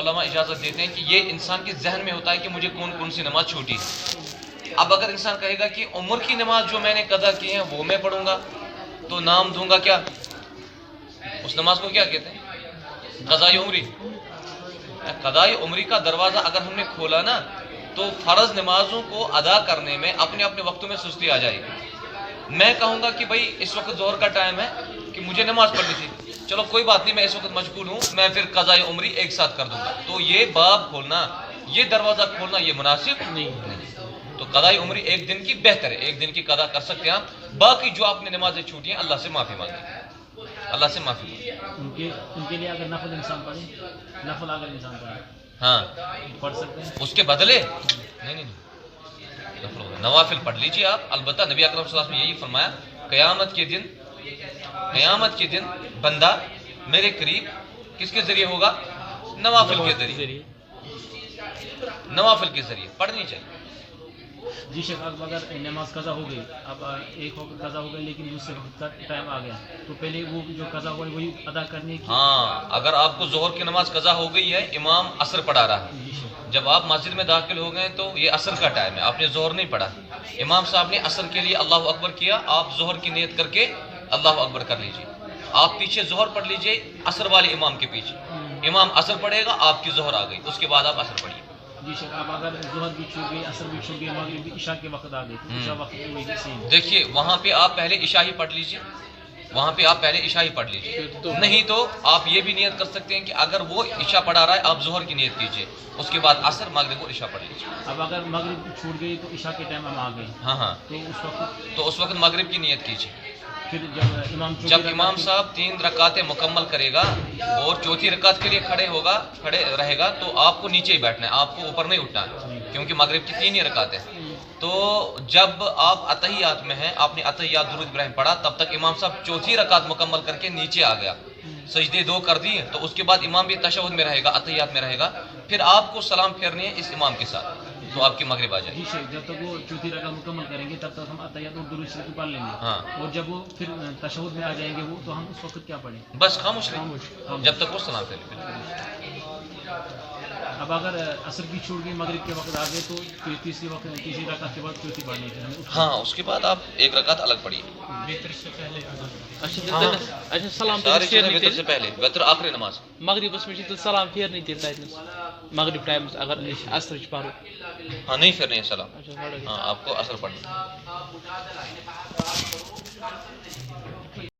علماء اجازت دیتے ہیں کہ یہ انسان کے ذہن میں ہوتا ہے کہ مجھے کون کون سی نماز چھوٹی ہے. اب اگر انسان کہے گا کہ عمر کی نماز جو میں نے قضا کی ہیں وہ میں پڑھوں گا تو نام دوں گا کیا؟ اس نماز کو کیا کہتے ہیں؟ قضاء عمری. قضاء عمری کا دروازہ اگر ہم نے کھولا نا تو فرض نمازوں کو ادا کرنے میں اپنے اپنے وقتوں میں سستی آ جائے گی. میں کہوں گا کہ بھائی اس وقت ظہر کا ٹائم ہے کہ مجھے نماز پڑھنی تھی، چلو کوئی بات نہیں میں اس وقت مشغول ہوں، میں پھر قضاء عمری ایک ساتھ کر دوں گا. تو یہ باب کھولنا، یہ دروازہ کھولنا یہ مناسب نہیں. تو قضاء عمری ایک دن کی بہتر ہے، ایک دن کی قضا کر سکتے ہیں آپ. باقی جو آپ نے نمازیں چھوٹی ہیں اللہ سے معافی مانگیں، اللہ سے معافی مانگیں. ان کے لیے اگر نفل انسان پڑھے، نفل اگر انسان پڑھے ہاں پڑھ سکتے ہیں اس کے بدلے نہیں نوافل پڑھ لیجیے آپ. البتہ نبی اکرم صلی اللہ علیہ وسلم نے یہی فرمایا قیامت کے دن بندہ میرے قریب کس کے ذریعے ہوگا؟ نوافل کے ذریعے، نوافل کے ذریعے پڑھنی چاہیے. جی شیخ، اب اگر نماز قضا ہو گئی، اب ایک وقت قضا ہو گئی لیکن دوسرے وقت کا ٹائم آ گیا تو پہلے وہ جو قضا ہوا ہے وہی ادا کرنے کی. ہاں اگر آپ کو ظہر کی نماز قضا ہو گئی ہے، امام عصر پڑھا رہا ہے، جی شیخ، جب آپ مسجد میں داخل ہو گئے تو یہ عصر کا ٹائم ہے، آپ نے ظہر نہیں پڑھا، امام صاحب نے عصر کے لیے اللہ اکبر کیا، آپ ظہر کی نیت کر کے اللہ اکبر کر لیجیے. آپ پیچھے ظہر پڑھ لیجیے عصر والے امام کے پیچھے، امام عصر پڑھے گا، آپ کی ظہر آ گئی، اس کے بعد آپ عصر پڑھیے. جی شیخ، اب اگر ظہر بھی چھوٹ گئی، عصر بھی چھوٹ گئی، مغرب بھی، عشاء کے وقت آ گئی تو عشاء وقت وہی سیم. دیکھیے وہاں پہ آپ پہلے عشاء ہی پڑھ لیجیے، وہاں پہ آپ پہلے عشاء ہی پڑھ لیجیے. نہیں تو آپ یہ بھی نیت کر سکتے ہیں کہ اگر وہ عشاء پڑھا رہا ہے آپ ظہر کی نیت کیجیے، اس کے بعد عصر مغرب اور عشاء پڑھ لیجیے. اب اگر مغرب چھوٹ گئی تو عشاء کے ٹائم ہم آ گئے ہاں تو اس وقت مغرب کی نیت کیجیے. پھر جب امام صاحب 3 رکعتیں مکمل کرے گا اور چوتھی رکعت کے لیے کھڑے رہے گا تو آپ کو نیچے ہی بیٹھنا ہے، آپ کو اوپر نہیں اٹھنا ہے کیونکہ مغرب کی 3 ہی رکعتیں. تو جب آپ اتحیات میں ہیں، آپ نے اتحیات درود ابراہیم پڑھا، تب تک امام صاحب چوتھی رکعت مکمل کر کے نیچے آ گیا، سجدے 2 کر دیے، تو اس کے بعد امام بھی تشہد میں رہے گا، اتحیات میں رہے گا، پھر آپ کو سلام پھیرنی ہے اس امام کے ساتھ تو آپ کی مغرب آ جائے گی. جی شیخ، جب تک وہ چوتھی رکعت مکمل کریں گے تب تک ہم اتحیات اور درود شریف پڑھ لیں گے. ہاں اور جب وہ پھر تشہد میں آ جائیں گے وہ تو ہم اس وقت کیا پڑھیں؟ بس خاموش رہیں جب تک وہ سلام پھیرے. اب اگر عصر کی چھوٹ گئی، مغرب کے وقت آ گئے تو تیسری رکعت کے بعد چوتھی پڑھنی ہے. ہاں اس کے بعد آپ 1 رکعت الگ پڑھیے. اچھا سلام ساری چیزیں وتر سے پہلے، وتر آخری نماز. مغربس میں تیل سلام پھیرنی تیل تتنس مغرب ٹائمس اگر عصر پڑھو. ہاں نہیں پھرنی ہے سلام، ہاں آپ کو عصر پڑھنا.